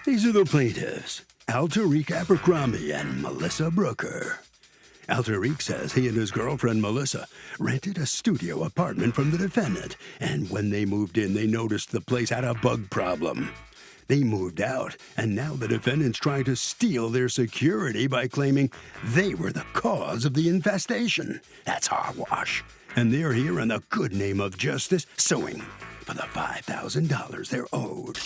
These are the plaintiffs, Tariq Abercrombie and Melissa Brooker. Tariq says he and his girlfriend Melissa rented a studio apartment from the defendant, and when they moved in, they noticed the place had a bug problem. They moved out, and now the defendant's trying to steal their security by claiming they were the cause of the infestation. That's hogwash. And they're here in the good name of justice, suing for the $5,000 they're owed.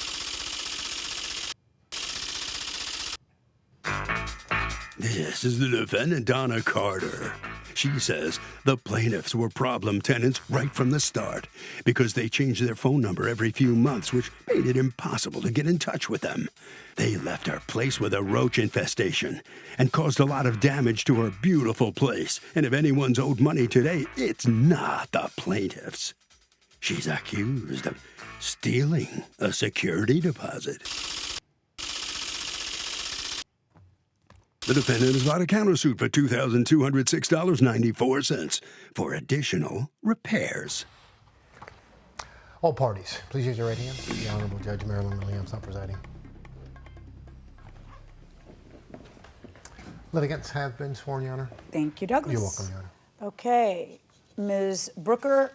This is the defendant, Donna Carter. She says the plaintiffs were problem tenants right from the start because they changed their phone number every few months, which made it impossible to get in touch with them. They left her place with a roach infestation and caused a lot of damage to her beautiful place. And if anyone's owed money today, it's not the plaintiffs. She's accused of stealing a security deposit. The defendant has filed a countersuit for $2,206.94 for additional repairs. All parties, please use your right hand. The Honorable Judge Marilyn Williams not presiding. Litigants have been sworn, Your Honor. Thank you, Douglas. You're welcome, Your Honor. Okay, Ms. Brooker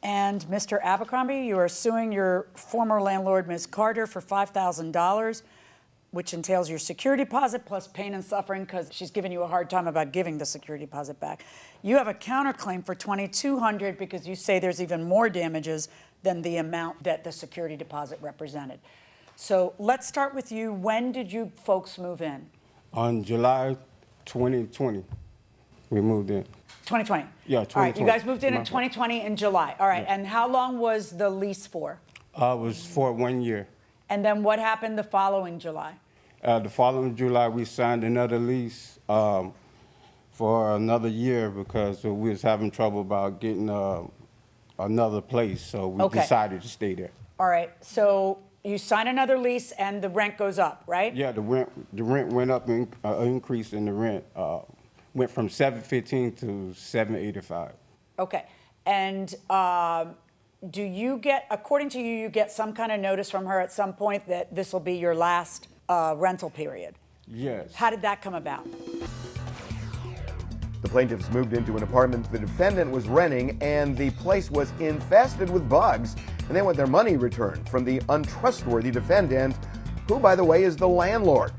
and Mr. Abercrombie, you are suing your former landlord, Ms. Carter, for $5,000. which entails your security deposit plus pain and suffering because she's giving you a hard time about giving the security deposit back. You have a counterclaim for $2,200 because you say there's even more damages than the amount that the security deposit represented. So let's start with you. When did you folks move in? On July 2020, we moved in. 2020? Yeah, 2020. All right, you guys moved in 2020 in July. All right, yeah. And how long was the lease for? It was for 1 year. And then what happened the following July? The following July, we signed another lease for another year because we was having trouble about getting another place, so we decided to stay there. All right, so you sign another lease and the rent goes up, right? Yeah, the rent went up, increase in the rent went from $715 to $785. Okay, and do you get, according to you, you get some kind of notice from her at some point that this will be your last rental period? Yes. How did that come about? The plaintiffs moved into an apartment the defendant was renting, and the place was infested with bugs, and they want their money returned from the untrustworthy defendant, who, by the way, is the landlord.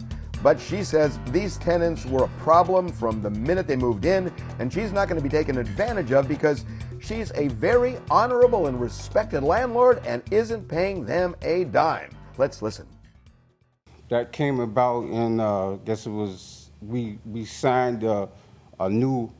But she says these tenants were a problem from the minute they moved in, and she's not going to be taken advantage of because she's a very honorable and respected landlord and isn't paying them a dime. Let's listen. That came about in, I guess it was, we signed a new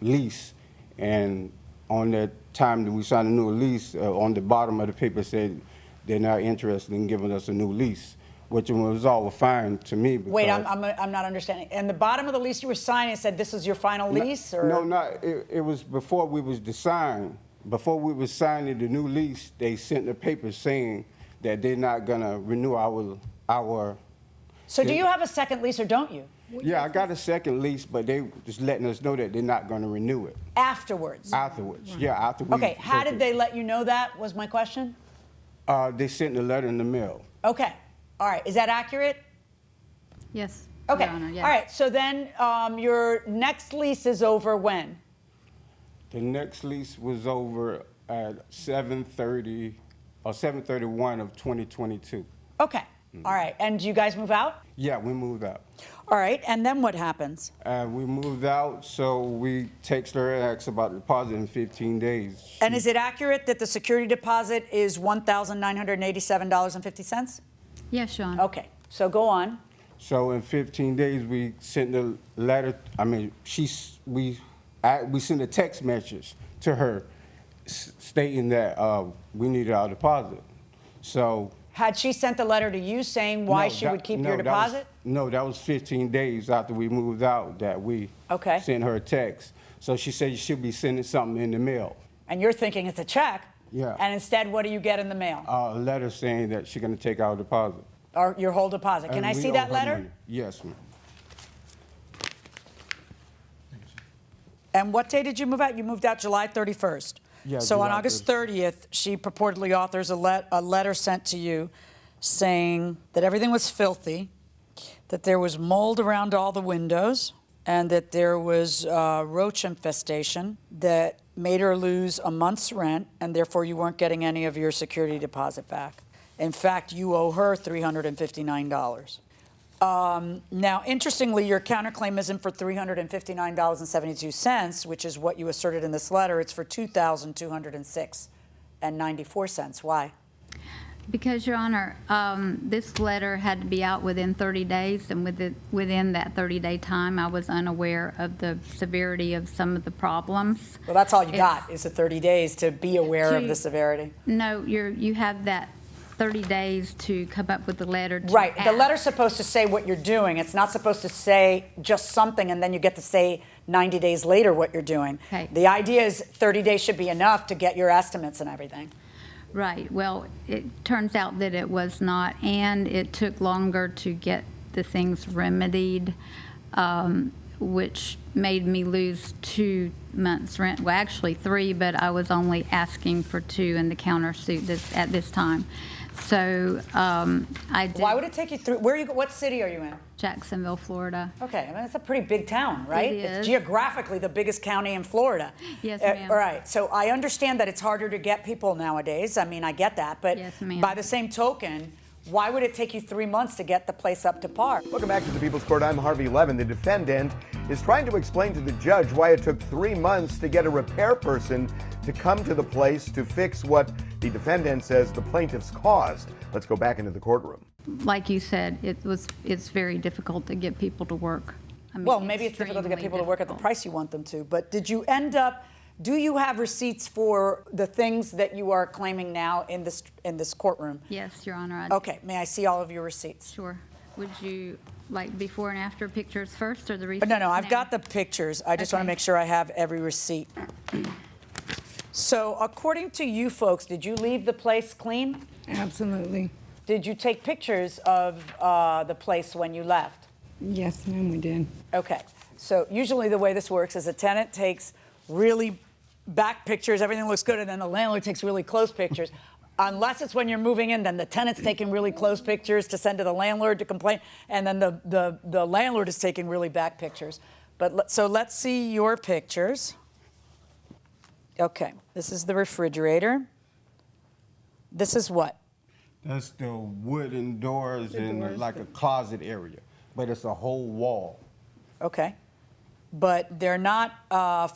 lease, and on that time that we signed a new lease, on the bottom of the paper said they're not interested in giving us a new lease, which was all fine to me. Wait, I'm not understanding. And the bottom of the lease you were signing said this is your final lease? Or? No, it was before we was signed. Before we was signing the new lease, they sent the paper saying that they're not gonna renew our. So do you have a second lease or don't you? Yeah, I got a second lease, but they just letting us know that they're not gonna renew it. Afterwards? Afterwards, yeah, after we. Okay, how did they let you know that, was my question? They sent a letter in the mail. Okay, all right, is that accurate? Yes, Okay, Your Honor, yes. All right, so then your next lease is over when? The next lease was over at 7/30 or 7/31 of 2022. Okay, all right, and you guys move out? Yeah, we moved out. All right, and then what happens? We moved out, so we text her and asked about the deposit in 15 days. And is it accurate that the security deposit is $1,987.50? Yes, Sean. Okay, so go on. So in 15 days, we sent a letter. I mean, we sent a text message to her stating that we needed our deposit. So. Had she sent a letter to you saying why she would keep your deposit? That was 15 days after we moved out that we sent her a text. So she said you should be sending something in the mail. And you're thinking it's a check. Yeah. And instead, what do you get in the mail? A letter saying that she's going to take our deposit. Or your whole deposit. Can I see that letter? Yes, ma'am. And what day did you move out? You moved out July 31st. Yeah, so July on August 30th, she purportedly authors a letter sent to you saying that everything was filthy, that there was mold around all the windows, and that there was roach infestation that made her lose a month's rent, and therefore you weren't getting any of your security deposit back. In fact, you owe her $359. Now, interestingly, your counterclaim isn't for $359.72, which is what you asserted in this letter. It's for $2,206.94. Why? Because, Your Honor, this letter had to be out within 30 days, and within that 30-day time, I was unaware of the severity of some of the problems. Well, that's all you got, is the 30 days to be aware of the severity. No, you have that 30 days to come up with the letter to Right. ask. The letter's supposed to say what you're doing. It's not supposed to say just something and then you get to say 90 days later what you're doing. Okay. The idea is 30 days should be enough to get your estimates and everything. Right. Well, it turns out that it was not, and it took longer to get the things remedied, which made me lose 2 months' rent. Well, actually 3, but I was only asking for 2 in the countersuit at this time. So I did. Why would it take you through? What city are you in? Jacksonville, Florida. Okay, I mean, it's a pretty big town, right? It It's is. geographically the biggest county in Florida. Yes, ma'am. All right, so I understand that it's harder to get people nowadays. I mean, I get that. But Yes, ma'am. by the same token, why would it take you 3 months to get the place up to par? Welcome back to the People's Court. I'm Harvey Levin. The defendant is trying to explain to the judge why it took 3 months to get a repair person to come to the place to fix what the defendant says the plaintiffs caused. Let's go back into the courtroom. Like you said, it's very difficult to get people to work. I mean, Well, maybe it's difficult to get people to work at the price you want them to, but do you have receipts for the things that you are claiming now in this courtroom? Yes, Your Honor. Okay, may I see all of your receipts? Sure. Would you like before and after pictures first, or the receipts? No, I've now? got the pictures. I just want to Okay. make sure I have every receipt. So according to you folks, did you leave the place clean? Absolutely. Did you take pictures of the place when you left? Yes, ma'am, we did. Okay, so usually the way this works is a tenant takes really back pictures, everything looks good, and then the landlord takes really close pictures. Unless it's when you're moving in, then the tenant's taking really close pictures to send to the landlord to complain, and then the landlord is taking really back pictures. So let's see your pictures. Okay, this is the refrigerator. This is what? That's the wooden doors in like a closet area, but it's a whole wall. Okay. But they're not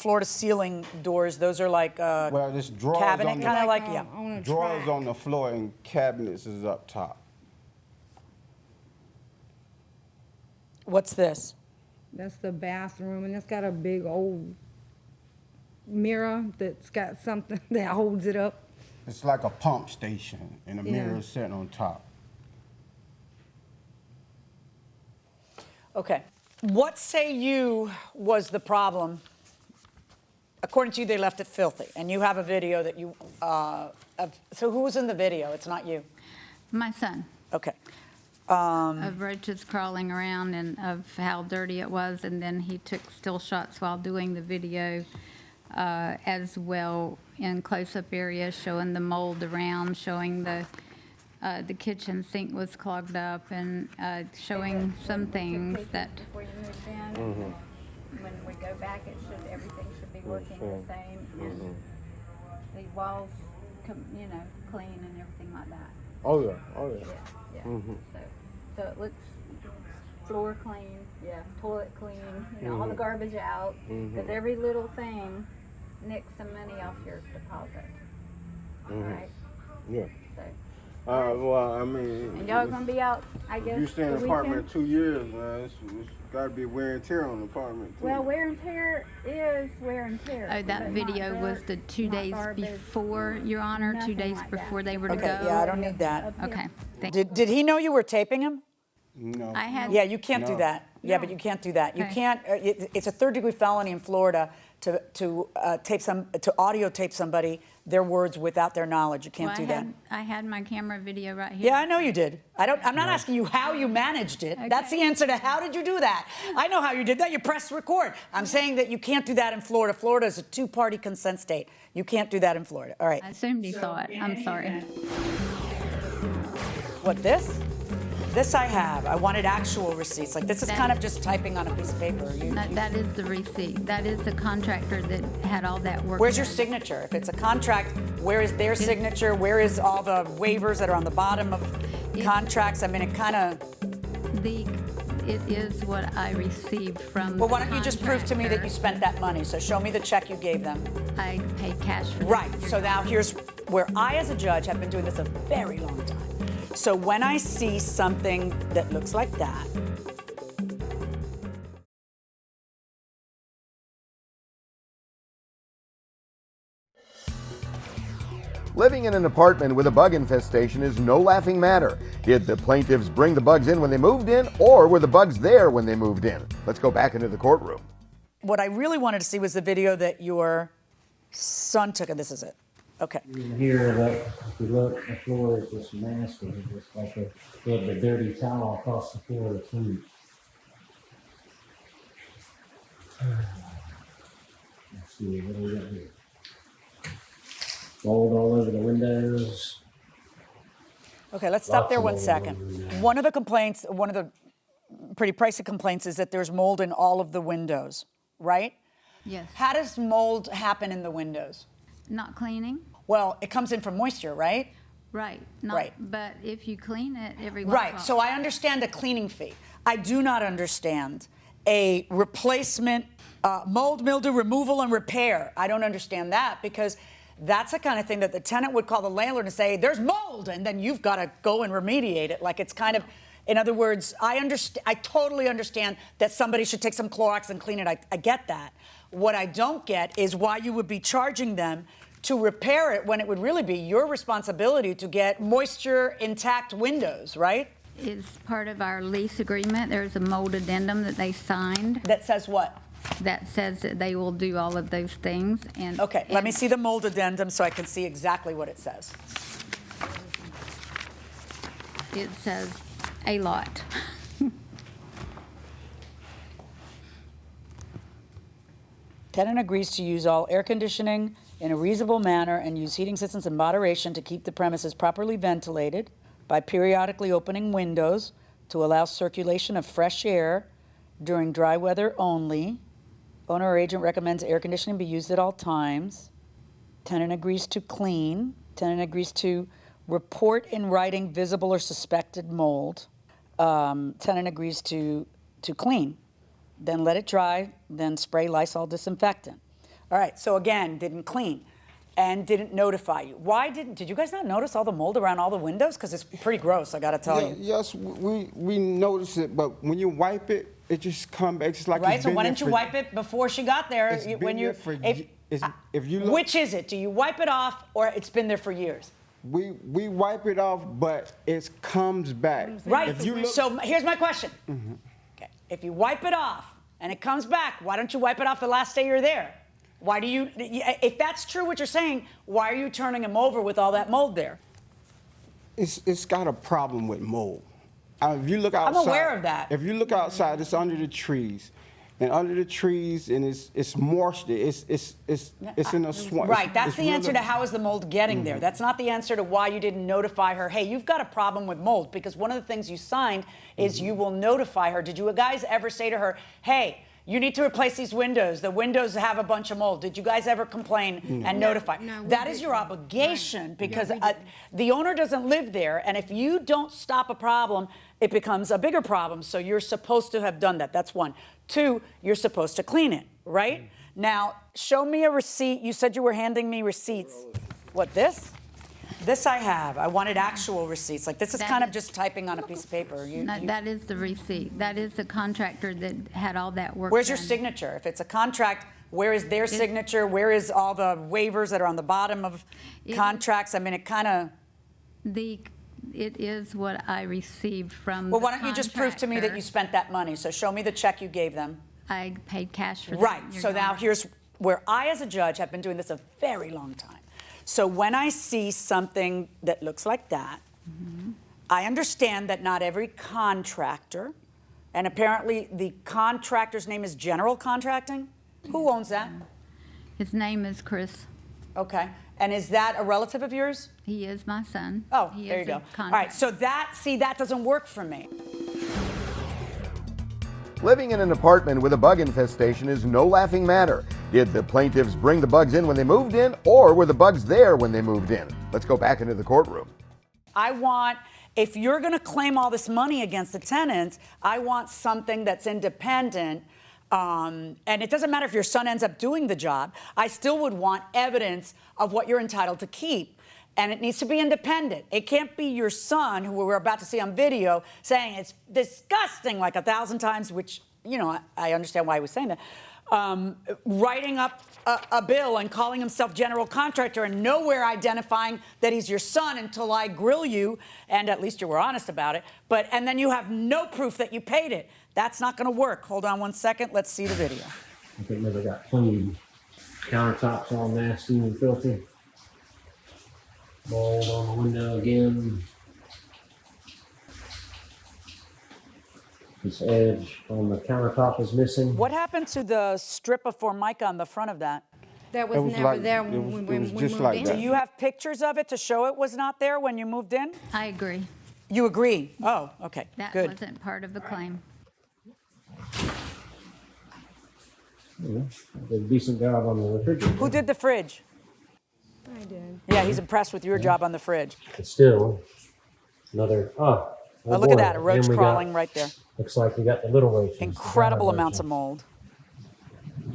floor to ceiling doors. Those are like Well, there's drawers cabinet, on the, kind of like, on- yeah. on a drawers track. on the floor and cabinets is up top. What's this? That's the bathroom, and it's got a big old mirror that's got something that holds it up. It's like a pump station, and the Yeah. mirror is sitting on top. Okay. What say you was the problem? According to you, they left it filthy, and you have a video that you. So who was in the video? It's not you. My son. Okay. Of roaches crawling around and of how dirty it was, and then he took still shots while doing the video as well in close-up areas, showing the mold around, showing the kitchen sink was clogged up, and showing some things that. Before you move in, when we go back, everything should be working the same, and the walls, clean and everything like that. Oh yeah, oh yeah. Yeah. So it looks floor clean, toilet clean, all the garbage out, because every little thing nicks some money off your deposit. Right? Yeah. So, Well, I mean, and y'all gonna be out, I guess. you stay in the an apartment weekend? 2 years, man. It's got to be wear and tear on the apartment too. Well, wear and tear is wear and tear. Oh, that but not video was dirt, the 2 not days garbage, before, Your Honor, 2 nothing days like that. before they were to Okay, go. yeah, I don't need that. Okay. Did he know you were taping him? No. I had. Yeah, you can't do No. that. Yeah, but you can't do that. You Okay. can't. It's a third-degree felony in Florida to audio tape somebody their words without their knowledge. You can't Well, do that. I had my camera video right here. Yeah, I know you did. I'm not asking you how you managed it. That's the answer to how did you do that. I know how you did that. You pressed record. I'm saying that you can't do that in Florida. Florida is a two-party consent state. You can't do that in Florida. All right. I assumed he saw it. I'm sorry. What, this? This I have. I wanted actual receipts. Like, this is kind of just typing on a piece of paper. That is the receipt. That is the contractor that had all that work. Where's your done. signature? If it's a contract, where is their signature? Where is all the waivers that are on the bottom of contracts? I mean, it kind of... It is what I received from Well, why the don't you just prove to me that you contractor. spent that money? So show me the check you gave them. I paid cash for that. Right. So now here's where I, as a judge, have been doing this a very long time. So when I see something that looks like that, Living in an apartment with a bug infestation is no laughing matter. Did the plaintiffs bring the bugs in when they moved in, or were the bugs there when they moved in? Let's go back into the courtroom. what I really wanted to see was the video that your son took, and this is it. Okay. You can hear that if you look, the floor is just nasty. It's just like a dirty towel across the floor to clean. Let's see, what do we got here? Mold all over the windows. Okay, let's stop Lots there of one mold second. all over the windows. One of the complaints, one of the pretty pricey complaints is that there's mold in all of the windows, right? Yes. How does mold happen in the windows? Not cleaning? Well, it comes in from moisture, right? Right. Not, Right. But if you clean it every once in a Right, while- so I understand a cleaning fee. I do not understand a replacement, mold, mildew, removal, and repair. I don't understand that because that's the kind of thing that the tenant would call the landlord and say, there's mold, and then you've got to go and remediate it. Like it's kind of, in other words, I totally understand that somebody should take some Clorox and clean it. I get that. What I don't get is why you would be charging them to repair it when it would really be your responsibility to get moisture intact windows, right? It's part of our lease agreement. There's a mold addendum that they signed That says what? that says that they will do all of those things. And Okay, let me see the mold addendum so I can see exactly what it says. It says a lot. Tenant agrees to use all air conditioning in a reasonable manner and use heating systems in moderation to keep the premises properly ventilated by periodically opening windows to allow circulation of fresh air during dry weather only. Owner or agent recommends air conditioning be used at all times. Tenant agrees to clean. Tenant agrees to report in writing visible or suspected mold. Tenant agrees to clean. Then let it dry, then spray Lysol disinfectant. All right, so again, didn't clean and didn't notify you. Why did you guys not notice all the mold around all the windows? Because it's pretty gross, I gotta tell you. Yes, we noticed it, but when you wipe it, it just comes back. It's like Right, it's so been why there didn't you for- wipe it before she got there? It's been there for if you look, Which is it? Do you wipe it off or it's been there for years? we wipe it off, but it comes back. Right, If you look, so here's my question. Okay. If you wipe it off and it comes back, why don't you wipe it off the last day you're there? Why do you, if that's true what you're saying, why are you turning them over with all that mold there? it's got a problem with mold. If you look outside, aware of that. If you look outside, it's under the trees, and under the trees, and it's moisture. It's in a swamp. Right, that's It's the answer really- to how is the mold getting there. That's not the answer to why you didn't notify her, hey, you've got a problem with mold, because one of the things you signed is you will notify her. Did you guys ever say to her, hey, you need to replace these windows. The windows have a bunch of mold. Did you guys ever complain and notify? No, we That is your didn't. obligation Right. because Yeah, we didn't. the owner doesn't live there, and if you don't stop a problem, it becomes a bigger problem. So you're supposed to have done that. That's one. Two, you're supposed to clean it, right? Now, show me a receipt. You said you were handing me receipts. What, this? This I have. I wanted actual receipts. Like, this is That kind of is- just typing on a piece of paper. That is the receipt. That is the contractor that had all that work Where's your done. signature? If it's a contract, where is their signature? Where is all the waivers that are on the bottom of contracts? I mean, it kind of... It is what I received from Well, the why don't you just prove to me that you contractor. spent that money? So show me the check you gave them. I paid cash for that. Right. Your So now Honor. here's where I, as a judge, have been doing this a very long time. So when I see something that looks like that, I understand that not every contractor, and apparently the contractor's name is General Contracting. Who owns that? His name is Chris. Okay. And is that a relative of yours? He is my son. Oh, He there you is a go. All contact. right, so that doesn't work for me. Living in an apartment with a bug infestation is no laughing matter. Did the plaintiffs bring the bugs in when they moved in, or were the bugs there when they moved in? Let's go back into the courtroom. I want, if you're going to claim all this money against the tenants, I want something that's independent. And it doesn't matter if your son ends up doing the job. I still would want evidence of what you're entitled to keep. And it needs to be independent. It can't be your son, who we're about to see on video, saying it's disgusting like 1,000 times, which, you know, I understand why he was saying that. Writing up a bill and calling himself general contractor and nowhere identifying that he's your son until I grill you, and at least you were honest about it. And then you have no proof that you paid it. That's not going to work. Hold on one second. Let's see the video. I think never got cleaned. Countertops all nasty and filthy. Mold on the window again. This edge on the countertop is missing. What happened to the strip of Formica on the front of that? That was It was never like- there it when was- we it was moved just like in. that. Do you have pictures of it to show it was not there when you moved in? I agree. You agree? Oh, okay, That good. wasn't part of the claim. Yeah, did a decent job on the refrigerator. Who did the fridge? I did. Yeah, he's impressed with your job on the fridge. But still, another, oh Look at boy. that, a roach And we crawling got, right there. looks like we got the little roaches. Incredible the giant amounts of roaches. mold.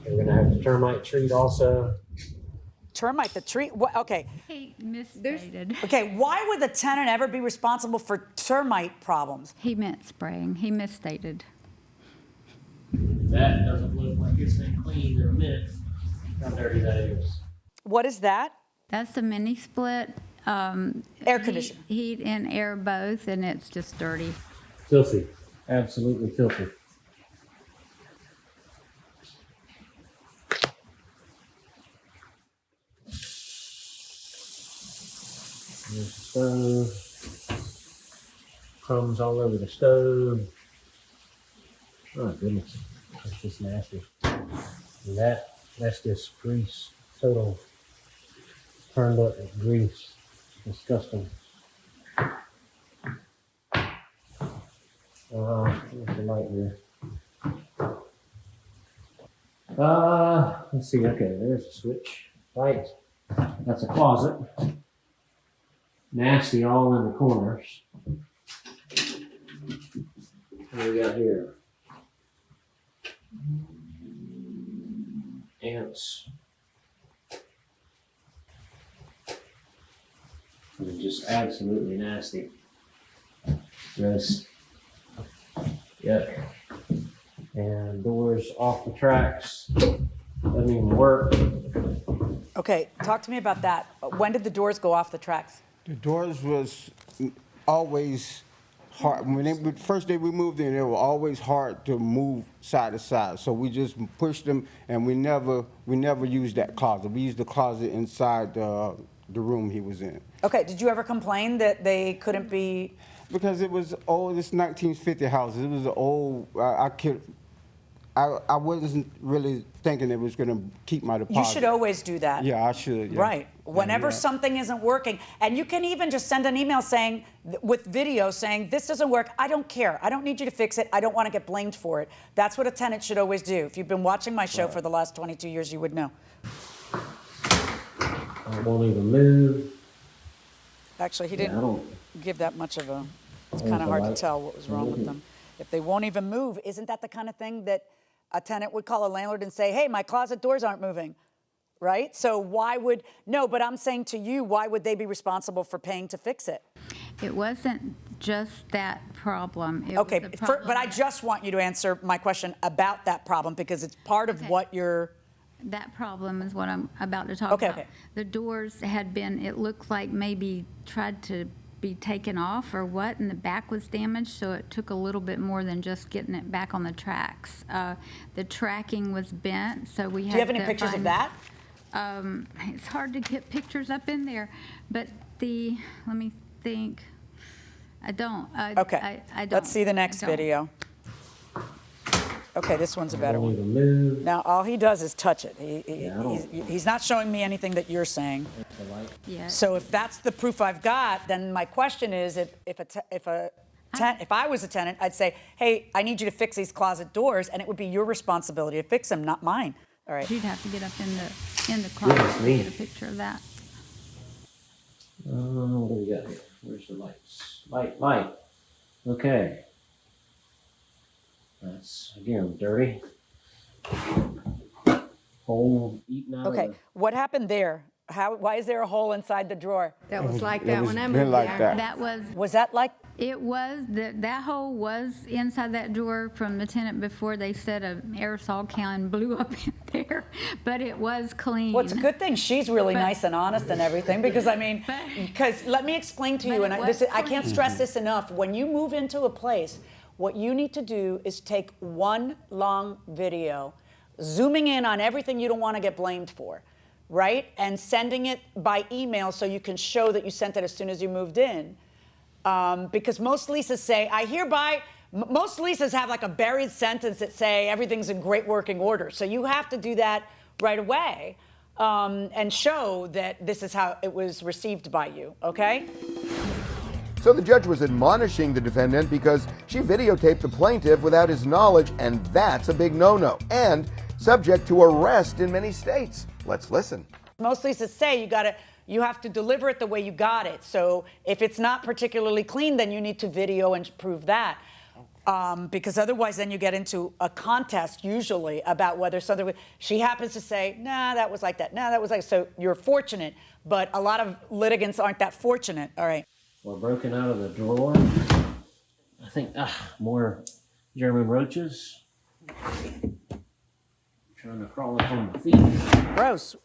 We're gonna have the termite treat also. Termite, the tree, okay. He misstated. Okay, why would the tenant ever be responsible for termite problems? He meant spraying. He misstated. That doesn't look like it's been cleaned in a minute. How dirty that is. What is that? That's the mini split. Air conditioner. Heat and air both, and it's just dirty. Filthy, absolutely filthy. There's the stove. Crumbs all over the stove. Oh goodness, that's just nasty. And that's just grease, total turned up grease. Disgusting. What's the light here? Let's see. Okay, there's a switch. Light. That's a closet. Nasty all in the corners. What do we got here? Ants. It's just absolutely nasty. Gross. Yuck. And doors off the tracks. Doesn't even work. Okay, talk to me about that. When did the doors go off the tracks? The doors was always hard. When first day we moved in, they were always hard to move side to side. So we just pushed them, and we never used that closet. We used the closet inside the room he was in. Okay, did you ever complain that they couldn't be? Because it was old. This 1950 house. It was old. I wasn't really thinking it was going to keep my deposit. You should always do that. Yeah, I should. Yeah. Right. Whenever Yeah. something isn't working, and you can even just send an email saying, with video saying, this doesn't work, I don't care. I don't need you to fix it. I don't want to get blamed for it. That's what a tenant should always do. If you've been watching my show for the last 22 years, you would know. I won't even move. Actually, he Yeah, I didn't don't. give that much of a, it's I kind of don't hard to like- tell what was wrong with them. If they won't even move, isn't that the kind of thing that a tenant would call a landlord and say, hey, my closet doors aren't moving, right? So why would, no, but I'm saying to you, why would they be responsible for paying to fix it? It wasn't just that problem. It Okay, was a problem but I just want you to answer my question about that problem because it's part of Okay. what you're, That problem is what I'm about to talk Okay, about. okay. The doors had been, it looked like maybe tried to be taken off or what, and the back was damaged, so it took a little bit more than just getting it back on the tracks. The tracking was bent, so we had do you have any to pictures of find- that? It's hard to get pictures up in there, but let me think. I don't. Okay, I don't. let's see the next I don't. video. Okay, this one's a better Won't one. even move. Now, all he does is touch it. Yeah, I don't- He's not showing me anything that you're saying. The light. Yeah. So if that's the proof I've got, then my question is, if I was a tenant, I'd say, hey, I need you to fix these closet doors, and it would be your responsibility to fix them, not mine. All right. You'd have to get up in the closet to me. get a picture of that. What do we got here? Where's the lights? Light. Okay. That's, again, dirty. Hole eaten out Okay, of what happened there? Why is there a hole inside the drawer? That was like It that was when I been moved like there. that. That was, Was that like, it was, that hole was inside that drawer from the tenant before they set an aerosol can and blew up in there, but it was clean. well, it's a good thing she's really But- nice and honest and everything, because I mean, But- because let me explain to But you, it and was I can't clean. stress this enough, when you move into a place, what you need to do is take one long video, zooming in on everything you don't want to get blamed for, right? And sending it by email so you can show that you sent it as soon as you moved in. Because most leases say, most leases have like a buried sentence that say everything's in great working order. So you have to do that right away and show that this is how it was received by you, okay? So the judge was admonishing the defendant because she videotaped the plaintiff without his knowledge, and that's a big no-no, and subject to arrest in many states. Let's listen. Most leases say you have to deliver it the way you got it. So if it's not particularly clean, then you need to video and prove that. Because otherwise then you get into a contest usually about whether something, she happens to say, nah, that was like that. Nah, that was like, so you're fortunate, but a lot of litigants aren't that fortunate. All right. Or broken out of the drawer. I think, more German roaches. Trying to crawl up on my feet. Gross.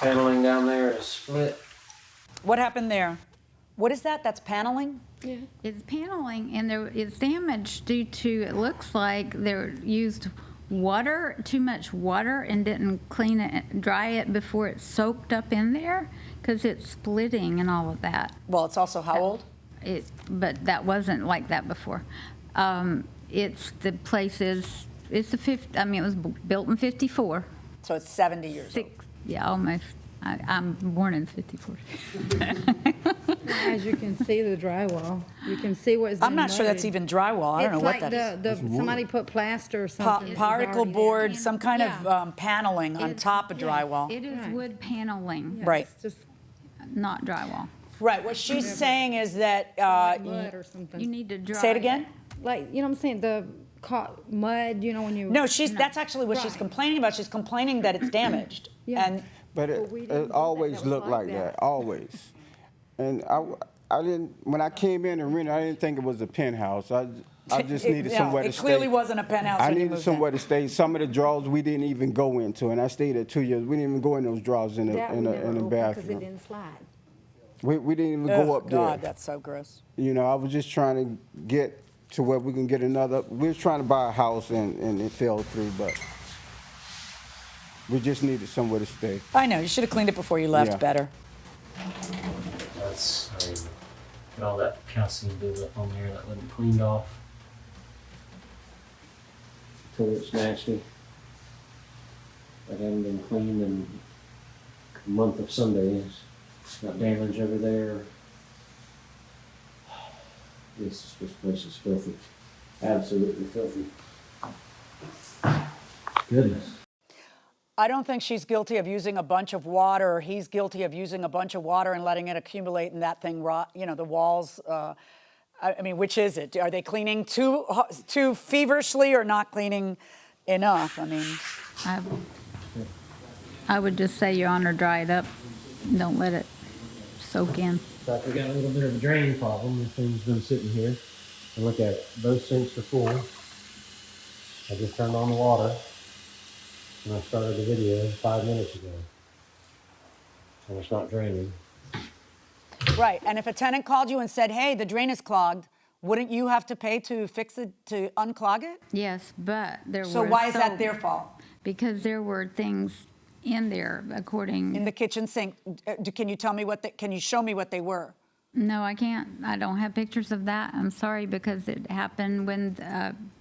Paneling down there is split. What happened there? What is that? That's paneling? Yeah. It's paneling, and it's damaged due to, it looks like they used water, too much water, and didn't clean it, dry it before it soaked up in there, because it's splitting and all of that. Well, it's also how old? But that wasn't like that before. The place is, it was built in 54. So it's 70 years old. Yeah, almost. I'm born in 54. As you can see the drywall, you can see what's I'm been not sure that's muddied. even drywall. I don't know what It's that is. like somebody put plaster or something. that was Particle already there. board, some kind of Yeah. paneling on top of drywall. It is wood paneling, Right. It's just not drywall. Right. What she's saying is that mud or something. You need to dry say it again. Like, you know what I'm saying, the mud, you know, when you. No, that's actually what she's Right. complaining about. She's complaining that it's damaged. Yeah. And But But we didn't it do that. always That was looked like like that. that, always. And I didn't, when I came in and rented, I didn't think it was a penthouse. I just needed somewhere to it stay. clearly wasn't a penthouse I when you needed moved somewhere in. to stay. Some of the drawers we didn't even go into, and I stayed there 2 years. We didn't even go in those drawers in the That we never in the opened 'cause it bathroom. didn't slide. We didn't even Oh, go up God, there. that's so gross. You know, I was just trying to get to where we can get another. We was trying to buy a house and it fell through, but we just needed somewhere to stay. I know. You should have cleaned it before you left Yeah. better. That's, got all that calcium buildup on there that wasn't cleaned off. Toilet's nasty. That hadn't been cleaned in a month of Sundays. Got damage over there. This place is filthy. Absolutely filthy. Goodness. I don't think she's guilty of using a bunch of water, or he's guilty of using a bunch of water and letting it accumulate and that thing rot, the walls. I mean, which is it? Are they cleaning too feverishly or not cleaning enough? I mean, I would just say, Your Honor, dry it up. Don't let it soak in. In fact, we got a little bit of a drain problem. This thing's been sitting here. And look at it. Both sinks are full. I just turned on the water. And I started the video 5 minutes ago. And it's not draining. right. And if a tenant called you and said, hey, the drain is clogged, wouldn't you have to pay to fix it, to unclog it? Yes, but there were. So why is that their fault? Because there were things in there, according. In the kitchen sink. Can you tell me can you show me what they were? No, I can't. I don't have pictures of that. I'm sorry, because it happened when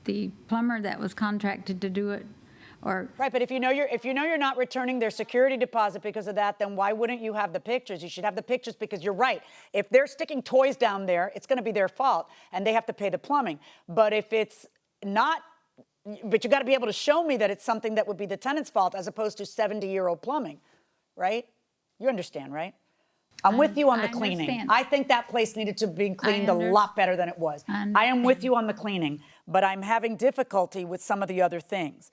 the plumber that was contracted to do it, or. Right, but if you know you're not returning their security deposit because of that, then why wouldn't you have the pictures? You should have the pictures, because you're right. If they're sticking toys down there, it's going to be their fault, and they have to pay the plumbing. But if it's not, but you got to be able to show me that it's something that would be the tenant's fault, as opposed to 70-year-old plumbing, right? You understand, right? I'm with you on the cleaning. Understand. I think that place needed to be cleaned a lot better than it was. I am with you on the cleaning, but I'm having difficulty with some of the other things.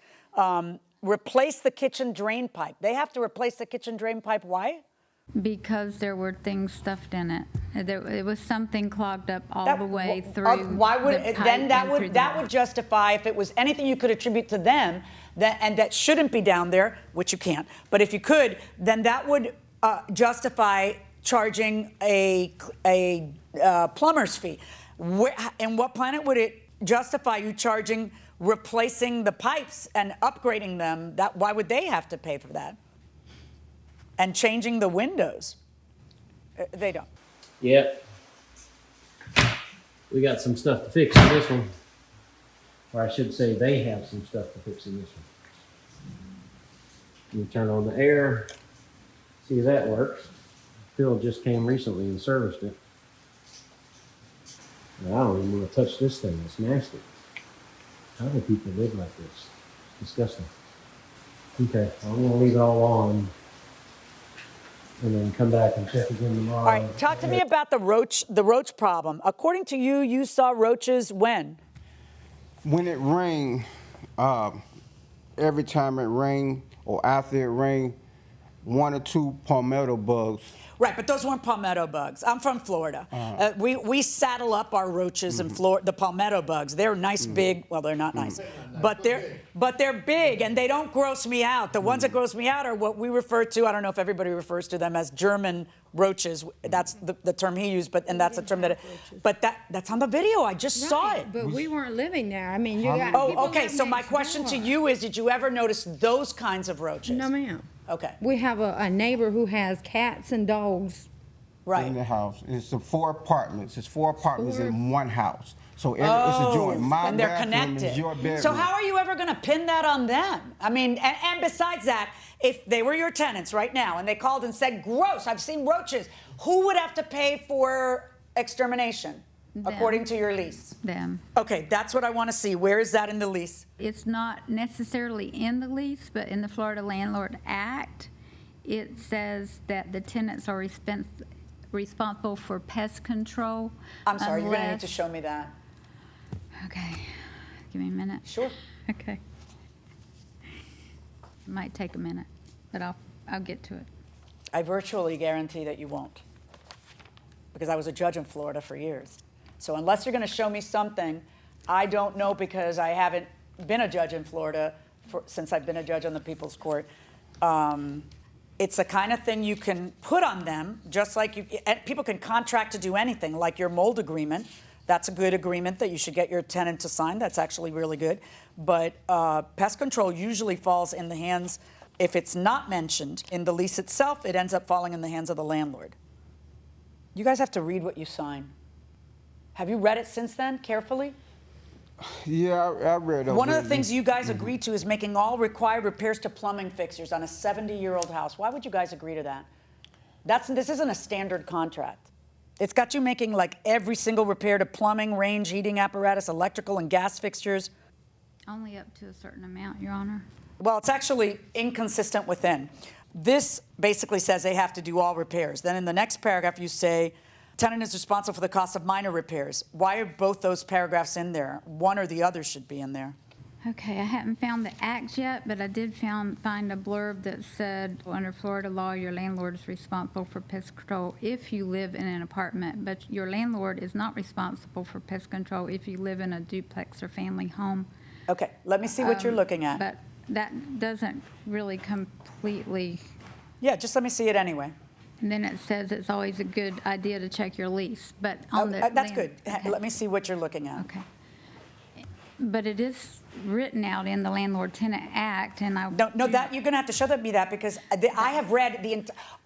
Replace the kitchen drain pipe. They have to replace the kitchen drain pipe. Why? Because there were things stuffed in it. It was something clogged up all the way through. Why would the pipe then that and through would would justify, if it was anything you could attribute to them that shouldn't be down there, which you can't. But if you could, then that would justify charging a plumber's fee. In what planet would it justify you charging replacing the pipes and upgrading them? Why would they have to pay for that? And changing the windows? They don't. Yep. We got some stuff to fix in this one. Or I should say they have some stuff to fix in this one. You turn on the air. See if that works. Phil just came recently and serviced it. And I don't even want to touch this thing. It's nasty. How do people live like this? It's disgusting. Okay, I'm going to leave it all on and then come back and check again tomorrow. All right, talk to me about the roach problem. According to you, you saw roaches when? When it rained, every time it rained or after it rained, 1 or 2 palmetto bugs. Right, but those weren't palmetto bugs. I'm from Florida. We saddle up our roaches in Florida, the palmetto bugs. They're nice, big. Well, they're not nice, but they're big, and they don't gross me out. The ones that gross me out are what we refer to. I don't know if everybody refers to them as German roaches. That's the term he used, and that's the term that. That's on the video. I just saw it. But we weren't living there. I mean, you got. Oh, okay. So my question to you is: did you ever notice those kinds of roaches? No, ma'am. Okay. We have a neighbor who has cats and dogs. Right. In the house. It's 4 apartments. It's 4 apartments in one house. So it's a joint. My and they're bathroom connected. is your bedroom. So how are you ever going to pin that on them? I mean, and besides that, if they were your tenants right now and they called and said, gross, I've seen roaches, who would have to pay for extermination? Them. According to your lease? Them. Okay, that's what I want to see. Where is that in the lease? It's not necessarily in the lease, but in the Florida Landlord Act, it says that the tenants are responsible for pest control. I'm sorry, you're going to need to show me that. Okay, give me a minute. Sure. Okay. It might take a minute, but I'll get to it. I virtually guarantee that you won't, because I was a judge in Florida for years. So unless you're going to show me something, I don't know, because I haven't been a judge in Florida since I've been a judge on the People's Court. It's the kind of thing you can put on them, just like people can contract to do anything, like your mold agreement. That's a good agreement that you should get your tenant to sign. That's actually really good. But pest control usually falls in the hands, if it's not mentioned in the lease itself, it ends up falling in the hands of the landlord. You guys have to read what you sign. Have you read it since then, carefully? Yeah, I read it. One of the things you guys agreed to is making all required repairs to plumbing fixtures on a 70-year-old house. Why would you guys agree to that? This isn't a standard contract. It's got you making like every single repair to plumbing, range, heating apparatus, electrical and gas fixtures. Only up to a certain amount, Your Honor. Well, it's actually inconsistent within. This basically says they have to do all repairs. Then in the next paragraph you say, tenant is responsible for the cost of minor repairs. Why are both those paragraphs in there? One or the other should be in there. Okay, I haven't found the act yet, but I did find a blurb that said, under Florida law, your landlord is responsible for pest control if you live in an apartment, but your landlord is not responsible for pest control if you live in a duplex or family home. Okay, let me see what you're looking at. But that doesn't really completely. Yeah, just let me see it anyway. And then it says it's always a good idea to check your lease, but on the that's land- good. Okay. Let me see what you're looking at. Okay. But it is written out in the Landlord-Tenant Act, and I... No, that, you're gonna have to show me that, because I have read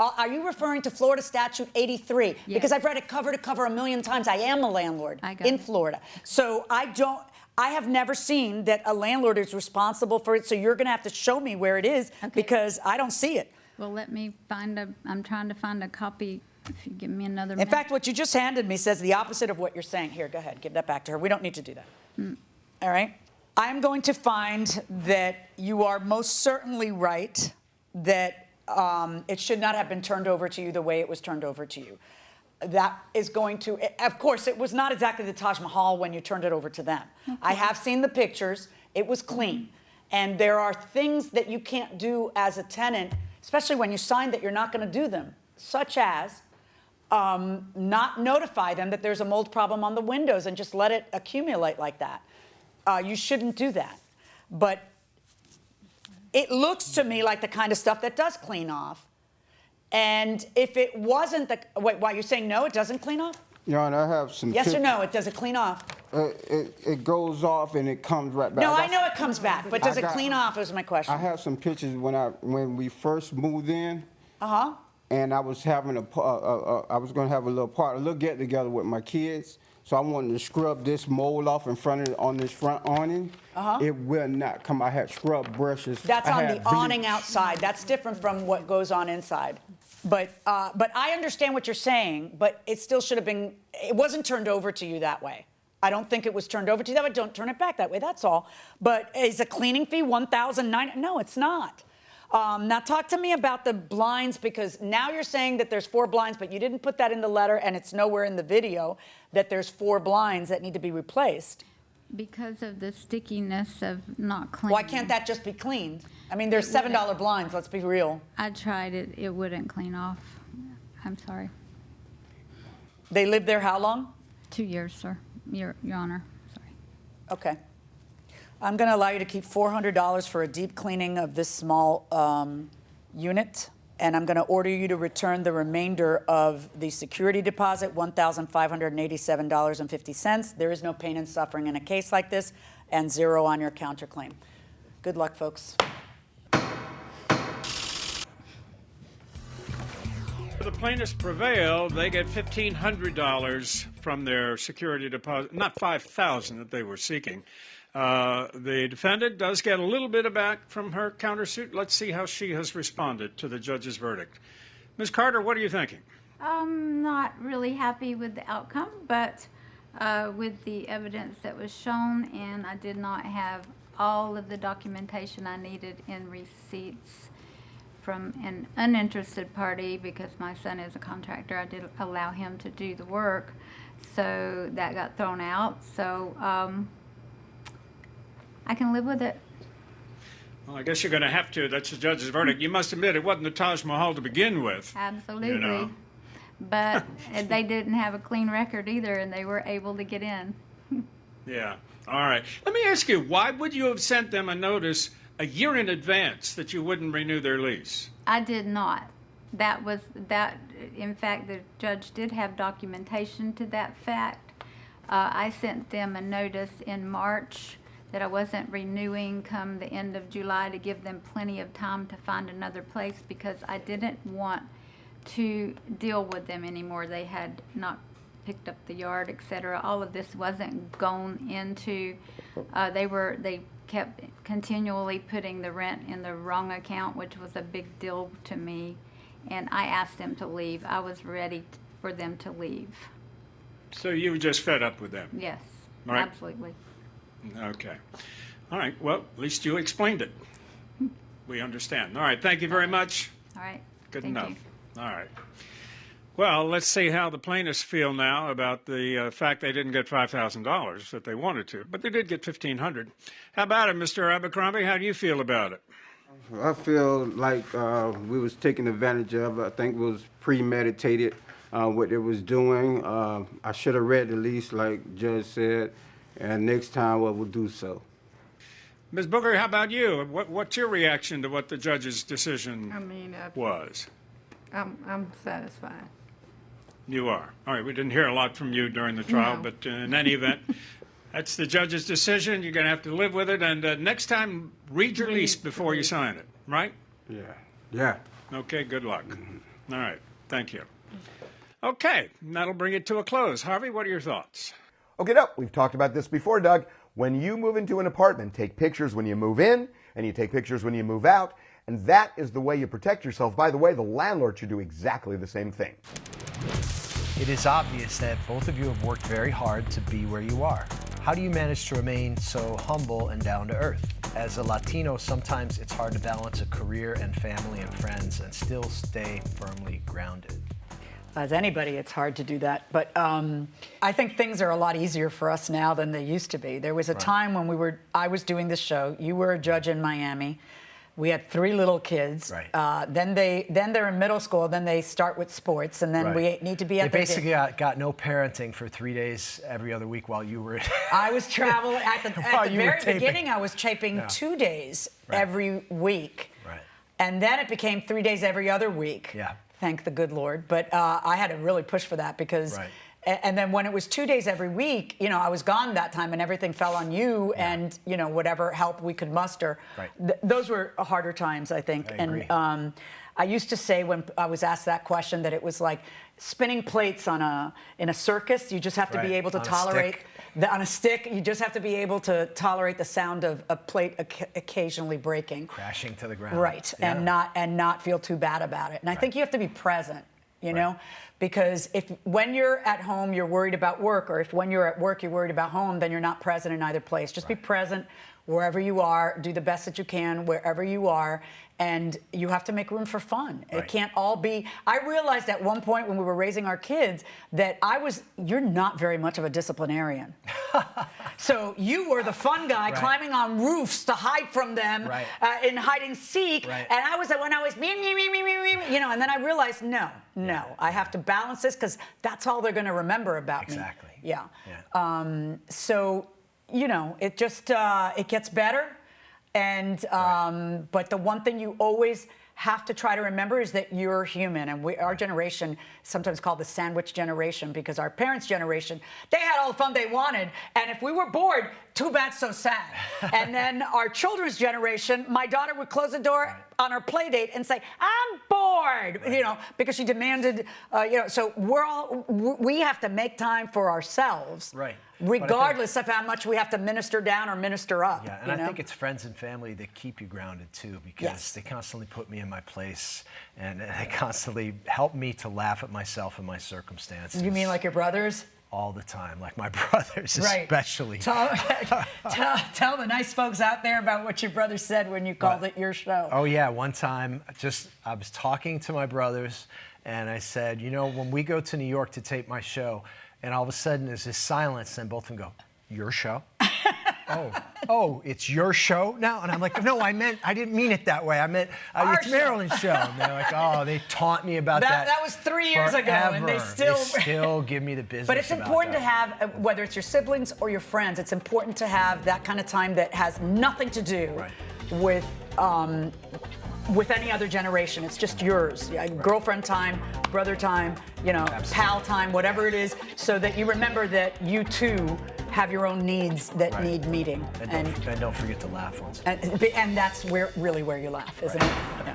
are you referring to Florida Statute 83? Yes. Because I've read it cover to cover a million times. I am a landlord in Florida. So I have never seen that a landlord is responsible for it, so you're gonna have to show me where it is, because I don't see it. Well, let me I'm trying to find a copy, if you give me another In minute. fact, what you just handed me says the opposite of what you're saying. Here, go ahead, give that back to her. We don't need to do that. All right? I'm going to find that you are most certainly right that it should not have been turned over to you the way it was turned over to you. That is going to, of course, it was not exactly the Taj Mahal when you turned it over to them. I have seen the pictures. It was clean. And there are things that you can't do as a tenant, especially when you sign that you're not going to do them, such as not notify them that there's a mold problem on the windows and just let it accumulate like that. You shouldn't do that. But it looks to me like the kind of stuff that does clean off. And if it wasn't the... Wait, why, you're saying no, it doesn't clean off? Your Honor, I have some... Yes or no, does it clean off? It goes off and it comes right back. No, I know it comes back, but does it clean off is my question. I have some pictures when we first moved in. Uh-huh. And I was having I was going to have a little get together with my kids. So I wanted to scrub this mold off in front of on this front awning. It will not come. I had scrub brushes. That's on the awning outside. That's different from what goes on inside. But I understand what you're saying, but it still should have been, it wasn't turned over to you that way. I don't think it was turned over to you that way. Don't turn it back that way, that's all. But is a cleaning fee $1,900? No, it's not. Now talk to me about the blinds, because now you're saying that there's 4 blinds, but you didn't put that in the letter, and it's nowhere in the video that there's 4 blinds that need to be replaced. Because of the stickiness of not cleaning. Why can't that just be cleaned? I mean, there's $7 blinds, let's be real. I tried it, it wouldn't clean off. I'm sorry. They lived there how long? 2 years, sir, Your Honor, sorry. Okay. I'm going to allow you to keep $400 for a deep cleaning of this small unit, and I'm going to order you to return the remainder of the security deposit, $1,587.50. There is no pain and suffering in a case like this, and 0 on your counterclaim. Good luck, folks. The plaintiffs prevail, they get $1,500 from their security deposit, not $5,000 that they were seeking. The defendant does get a little bit back from her countersuit. Let's see how she has responded to the judge's verdict. Ms. Carter, what are you thinking? I'm not really happy with the outcome, but with the evidence that was shown, and I did not have all of the documentation I needed in receipts from an uninterested party, because my son is a contractor. I did allow him to do the work, so that got thrown out. So I can live with it. Well, I guess you're going to have to. That's the judge's verdict. You must admit it wasn't the Taj Mahal to begin with. Absolutely. You know? But they didn't have a clean record either, and they were able to get in. Yeah. All right. Let me ask you, why would you have sent them a notice a year in advance that you wouldn't renew their lease? I did not. In fact, the judge did have documentation to that fact. I sent them a notice in March that I wasn't renewing come the end of July to give them plenty of time to find another place, because I didn't want to deal with them anymore. They had not picked up the yard, etc. All of this wasn't gone into. They kept continually putting the rent in the wrong account, which was a big deal to me. And I asked them to leave. I was ready for them to leave. So you were just fed up with them? Yes, right. Absolutely. Okay. All right. Well, at least you explained it. We understand. All right. Thank you very much. All right. Good Thank enough. you. All right. Well, let's see how the plaintiffs feel now about the fact they didn't get $5,000 that they wanted to, but they did get $1,500. How about it, Mr. Abercrombie? How do you feel about it? I feel like we was taken advantage of. I think it was premeditated what it was doing. I should have read the lease like Judge said, and next time I will do so. Ms. Booker, how about you? What's your reaction to what the judge's decision was? I'm satisfied. You are. All right, we didn't hear a lot from you during the trial, No. but in any event, That's the judge's decision. You're going to have to live with it. And next time, read your lease before you sign it, right? Yeah. Yeah. Okay, good luck. All right, thank you. Okay, that'll bring it to a close. Harvey, what are your thoughts? Okay, no, we've talked about this before, Doug. When you move into an apartment, take pictures when you move in, and you take pictures when you move out, and that is the way you protect yourself. By the way, the landlord should do exactly the same thing. It is obvious that both of you have worked very hard to be where you are. How do you manage to remain so humble and down to earth? As a Latino, sometimes it's hard to balance a career and family and friends and still stay firmly grounded. As anybody, it's hard to do that. But I think things are a lot easier for us now than they used to be. There was a time when I was doing this show. You were a judge in Miami. We had 3 little kids. Right. Then they're in middle school. Then they start with sports, and then we need to be at. They basically got no parenting for 3 days every other week while you were. I was traveling at the very beginning. I was taping 2 days every week. Right. And then it became 3 days every other week. Yeah. Thank the good Lord. But I had to really push for that because. Right. And then when it was 2 days every week, I was gone that time and everything fell on you and, whatever help we could muster. Right. Those were harder times, I think. I agree. And I used to say when I was asked that question that it was like spinning plates in a circus. You just have to be able to tolerate on a stick. You just have to be able to tolerate the sound of a plate occasionally breaking. Crashing to the ground. Right. Yeah. And not feel too bad about it. And I think you have to be present. You know, because when you're at home, you're worried about work, or if when you're at work, you're worried about home, then you're not present in either place. Just be present wherever you are. Do the best that you can wherever you are. And you have to make room for fun. Right. It can't all be. I realized at one point when we were raising our kids that you're not very much of a disciplinarian. So you were the fun guy climbing on roofs to hide from them in hide and seek. Right. And I was when I was and then I realized no, I have to balance this because that's all they're going to remember about me. Exactly. Yeah. So it just it gets better. And but the one thing you always have to try to remember is that you're human. And our generation is sometimes called the sandwich generation because our parents' generation, they had all the fun they wanted. And if we were bored, too bad, so sad. And then our children's generation, my daughter would close the door on her play date and say, I'm bored, because she demanded, so we have to make time for ourselves. Right. Regardless of how much we have to minister down or minister up. Yeah, and I think it's friends and family that keep you grounded too, because they constantly put me in my place and they constantly help me to laugh at myself and my circumstances. You mean like your brothers? All the time, like my brothers especially. Tell the nice folks out there about what your brother said when you called it your show. Oh yeah, one time I was talking to my brothers and I said, when we go to New York to tape my show, and all of a sudden there's this silence, and both of them go, your show? oh, it's your show now? And I'm like, no, I didn't mean it that way. I meant, it's Marilyn's show. And they're like, they taunt me about that. That was 3 years ago, and they still give me the business. But it's important to have, whether it's your siblings or your friends, it's important to have that kind of time that has nothing to do with any other generation. It's just yours. Girlfriend time, brother time, pal time, whatever it is, so that you remember that you too have your own needs that need meeting. And don't forget to laugh once. And that's really where you laugh, isn't it? Yeah.